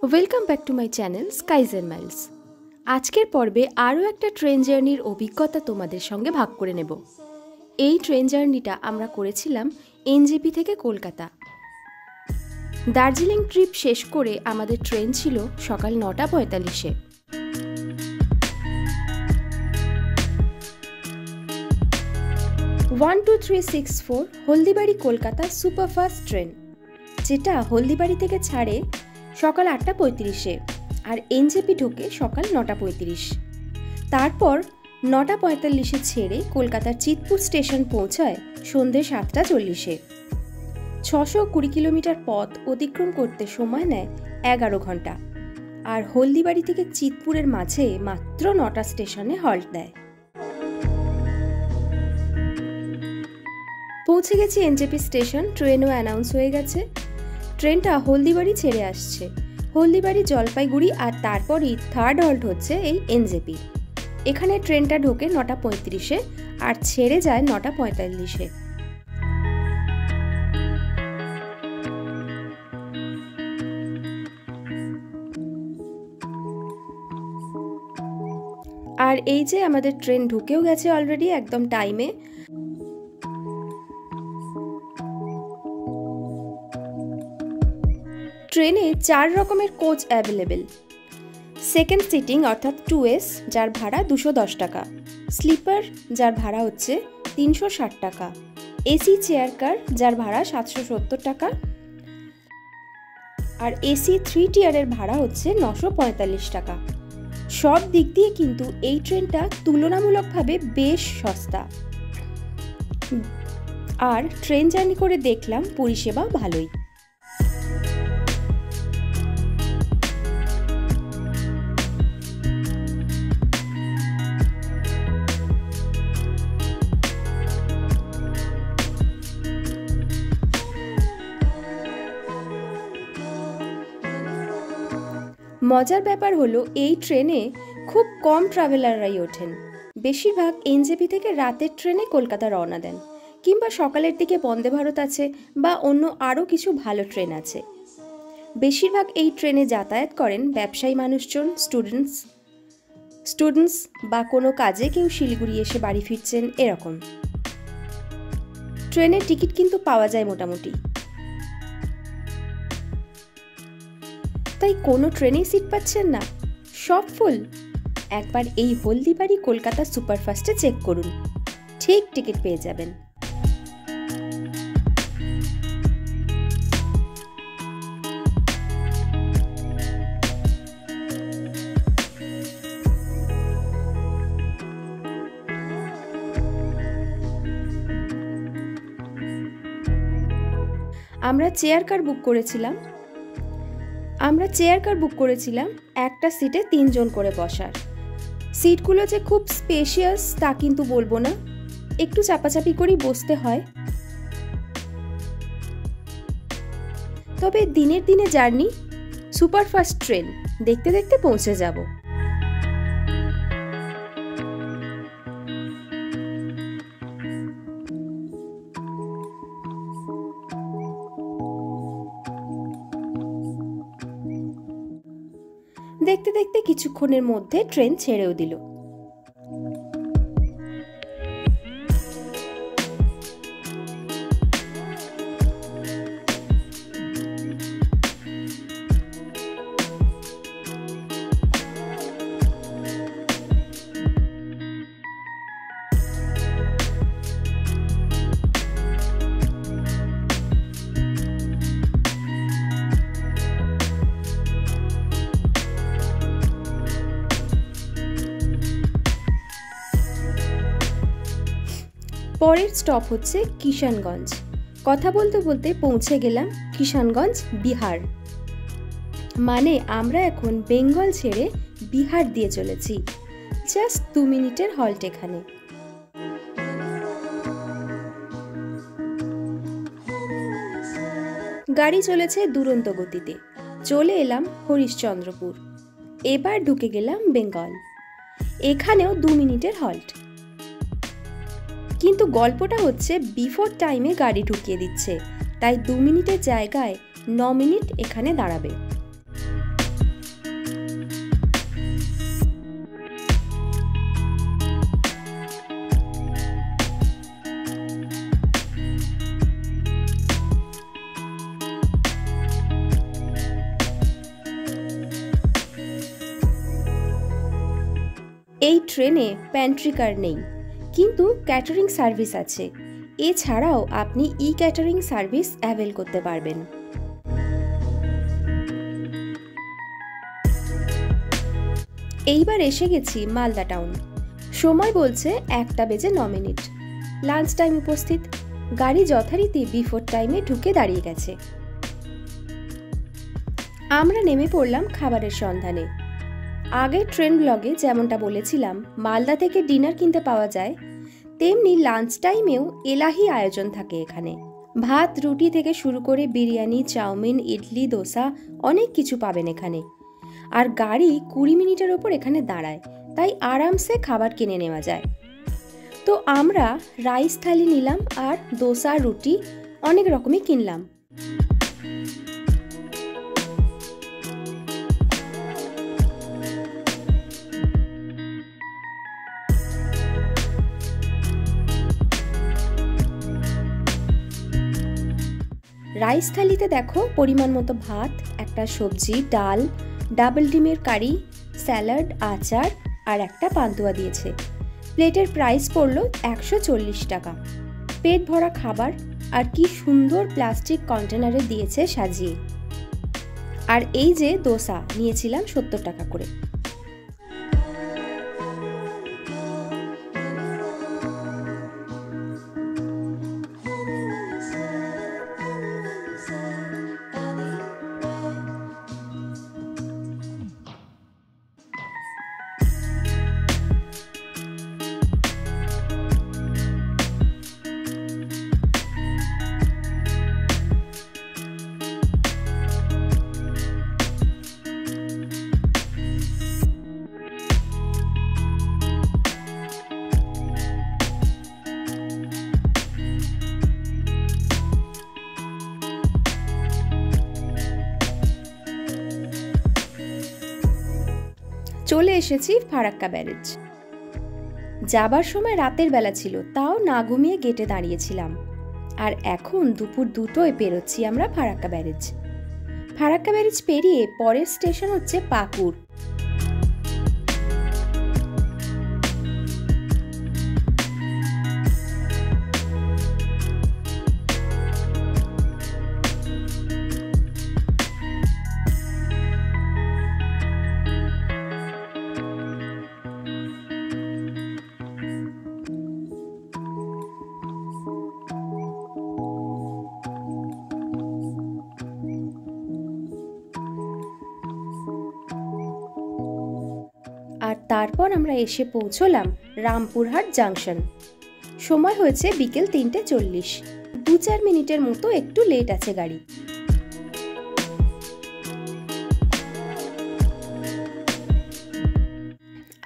Welcome back to my channel Skies and Miles. আজকের পর্বে আরও একটা ট্রেন জার্নির অভিজ্ঞতা তোমাদের সঙ্গে ভাগ করে নেব। এই ট্রেন জার্নিটা আমরা করেছিলাম এনজেপি থেকে কলকাতা। দার্জিলিং ট্রিপ শেষ করে আমাদের ট্রেন ছিল সকাল 9:45-এ। One 12364 Haldibari Kolkata superfast train, যেটা হলদিবাড়ি থেকে ছাড়ে সকাল 8:35-এ আর এনজেপি ঢোকে সকাল 9:35। তারপর 9:45-এ ছেড়ে কলকাতার চিতপুর স্টেশন পৌঁছায় সন্ধ্যে 7:40-এ। 620 কিলোমিটার পথ অতিক্রম করতে সময় নেয় 11 ঘন্টা, আর হলদিবাড়ি থেকে চিতপুরের মাঝে মাত্র 9টা স্টেশনে হল্ট দেয়। পৌঁছে গেছি এনজেপি স্টেশন। ট্রেনও অ্যানাউন্স হয়ে গেছে। ট্রেনটা হলদিবাড়ি ছেড়ে আসছে। হলদিবাড়ি, জলপাইগুড়ি, আর তারপরই থার্ড হল্ট হচ্ছে এই এনজেপি। এখানে ট্রেনটা ঢোকে 9:35-এ আর ছেড়ে যায় 9:45-এ। আর এই যে আমাদের ট্রেন ঢুকেও গেছে অলরেডি একদম টাইমে। ট্রেনে 4 রকমের কোচ অ্যাভেলেবেল। সেকেন্ড সিটিং অর্থাৎ 2S, যার ভাড়া 210 টাকা। স্লিপার, যার ভাড়া হচ্ছে 360 টাকা। এসি চেয়ার কার, যার ভাড়া 770 টাকা। আর এসি 3 টিয়ারের ভাড়া হচ্ছে 945 টাকা। সব দিক দিয়ে কিন্তু এই ট্রেনটা তুলনামূলকভাবে বেশ সস্তা। আর ট্রেন জার্নি করে দেখলাম পরিষেবা ভালোই। মজার ব্যাপার হলো এই ট্রেনে খুব কম ট্রাভেলাররাই ওঠেন। বেশিরভাগ এনজেপি থেকে রাতের ট্রেনে কলকাতা রওনা দেন, কিংবা সকালের দিকে বন্দে ভারত আছে বা অন্য আরও কিছু ভালো ট্রেন আছে। বেশিরভাগ এই ট্রেনে যাতায়াত করেন ব্যবসায়ী মানুষজন, স্টুডেন্টস বা কোনো কাজে কেউ শিলিগুড়ি এসে বাড়ি ফিরছেন, এরকম। ট্রেনের টিকিট কিন্তু পাওয়া যায় মোটামুটি, তাই কোনো ট্রেনেই সিট পাচ্ছেন না, সব ফুল। একবার এই হলদিবাড়ি কলকাতা সুপারফাস্টে চেক করুন, ঠিক টিকিট পেয়ে যাবেন। আমরা চেয়ার কার বুক করেছিলাম একটা সিটে 3 জন করে বসার। সিটগুলো যে খুব স্পেশিয়াস তা কিন্তু বলবো না, একটু চাপাচাপি করেই বসতে হয়। তবে দিনের দিনে জার্নি, সুপারফাস্ট ট্রেন দেখতে দেখতে পৌঁছে যাব। দেখতে দেখতে কিছুক্ষণের মধ্যে ট্রেন ছেড়েও দিল। পরের স্টপ হচ্ছে কিষানগঞ্জ। কথা বলতে বলতে পৌঁছে গেলাম কিষানগঞ্জ, বিহার। মানে আমরা এখন বেঙ্গল ছেড়ে বিহার দিয়ে চলেছি। জাস্ট 2 মিনিটের হল্ট এখানে। গাড়ি চলেছে দুরন্ত গতিতে। চলে এলাম হরিশ্চন্দ্রপুর। এবার ঢুকে গেলাম বেঙ্গল। এখানেও 2 মিনিটের হল্ট। কিন্তু গল্পটা হচ্ছে বিফোর টাইমে গাড়ি ঢুকিয়ে দিচ্ছে, তাই 2 মিনিটের জায়গায় 9 মিনিট এখানে দাঁড়াবে। এই ট্রেনে প্যান্ট্রি কার নেই, কিন্তু ক্যাটারিং সার্ভিস আছে। এছাড়াও আপনি ই ক্যাটারিং সার্ভিস অ্যাভেল করতে পারবেন। এইবার এসে গেছি মালদা টাউন। সময় বলছে 1:09। লাঞ্চ টাইম উপস্থিত। গাড়ি যথারীতি বিফোর টাইমে ঢুকে দাঁড়িয়ে গেছে। আমরা নেমে পড়লাম খাবারের সন্ধানে। আগের ট্রেন ব্লগে যেমনটা বলেছিলাম মালদা থেকে ডিনার কিনতে পাওয়া যায়, তেমনি লাঞ্চ টাইমেও এলাহি আয়োজন থাকে এখানে। ভাত রুটি থেকে শুরু করে বিরিয়ানি, চাউমিন, ইডলি, দোসা অনেক কিছু পাবেন এখানে। আর গাড়ি 20 মিনিটের ওপর এখানে দাঁড়ায়, তাই আরামসে খাবার কিনে নেওয়া যায়। তো আমরা রাইস থালি নিলাম আর দোসা, রুটি অনেক রকমই কিনলাম। রাইস থালিতে দেখো পরিমাণ মতো ভাত, একটা সবজি, ডাল, ডাবল ডিমের কারি, স্যালাড, আচার আর একটা পান্তুয়া দিয়েছে। প্লেটের প্রাইস পড়ল 140 টাকা। পেট ভরা খাবার আর কি সুন্দর প্লাস্টিক কন্টেনারে দিয়েছে সাজিয়ে। আর এই যে দোসা নিয়েছিলাম 70 টাকা করে। চলে এসেছি ফারাক্কা ব্যারেজ। যাবার সময় রাতের বেলা ছিল, তাও না ঘুমিয়ে গেটে দাঁড়িয়েছিলাম। আর এখন দুপুর 2টোয় পেরোচ্ছি আমরা ফারাক্কা ব্যারেজ। ফারাক্কা ব্যারেজ পেরিয়ে পরের স্টেশন হচ্ছে পাকুড়। আর তারপর আমরা এসে পৌঁছলাম রামপুরহাট জাংশন। সময় হয়েছে বিকেল 3:40। 2-4 মিনিটের মতো একটু লেট আছে গাড়ি।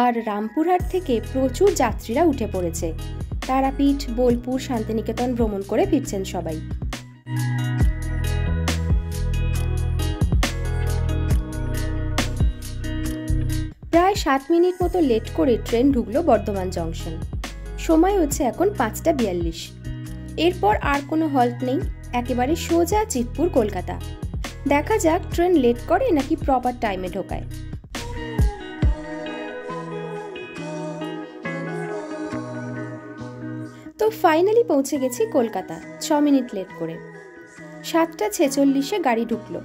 আর রামপুরহাট থেকে প্রচুর যাত্রীরা উঠে পড়েছে। তারাপীঠ, বোলপুর, শান্তিনিকেতন ভ্রমণ করে ফিরছেন সবাই। প্রায় 7 মিনিট মতো লেট করে ট্রেন ঢুকলো বর্ধমান জংশন। সময় হচ্ছে এখন 5:42। এরপর আর কোনো হল্ট নেই, একেবারে সোজা চিতপুর কলকাতা। দেখা যাক ট্রেন লেট করে নাকি প্রপার টাইমে ঢোকায়। তো ফাইনালি পৌঁছে গেছি কলকাতা 6 মিনিট লেট করে। 7:46-এ গাড়ি ঢুকলো।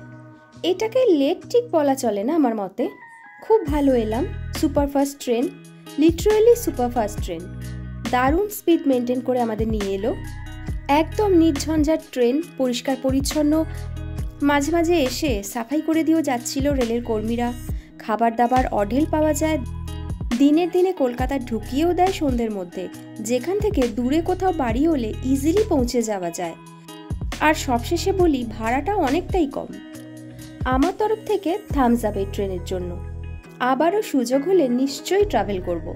এটাকে লেট ঠিক বলা চলে না আমার মতে। খুব ভালো এলাম। Superfast train, literally superfast train. দারুণ স্পিড মেনটেন করে আমাদের নিয়ে এলো। একদম নির্ঝঞ্ঝাট ট্রেন, পরিষ্কার পরিচ্ছন্ন। মাঝে মাঝে এসে সাফাই করে দিয়েও যাচ্ছিল রেলের কর্মীরা। খাবার দাবার অঢেল পাওয়া যায়। দিনের দিনে কলকাতা ঢুকিয়েও দেয় সন্ধ্যের মধ্যে, যেখান থেকে দূরে কোথাও বাড়ি হলে ইজিলি পৌঁছে যাওয়া যায়। আর সবশেষে বলি, ভাড়াটা অনেকটাই কম। আমার তরফ থেকে থামস আপ এই ট্রেনের জন্য। আবারও সুযোগ হলে নিশ্চয়ই ট্রাভেল করব,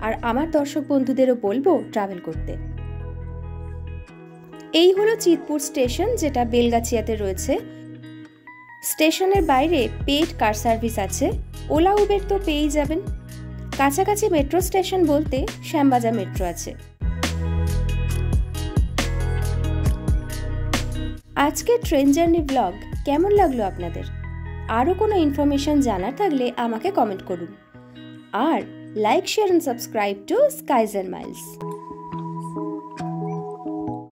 আর আমার দর্শক বন্ধুদেরও বলবো ট্রাভেল করতে। এই হলো চিতপুর স্টেশন, যেটা বেলগাছিয়াতে রয়েছে। স্টেশনের বাইরে পেইড কার সার্ভিস আছে, ওলা উবের তো পেয়েই যাবেন। কাছাকাছি মেট্রো স্টেশন বলতে শ্যামবাজার মেট্রো আছে। আজকের ট্রেন জার্নি ব্লগ কেমন লাগলো আপনাদের? আরও কোনো ইনফরমেশন জানার থাকলে আমাকে কমেন্ট করুন। আর like, share and subscribe to skies and Miles.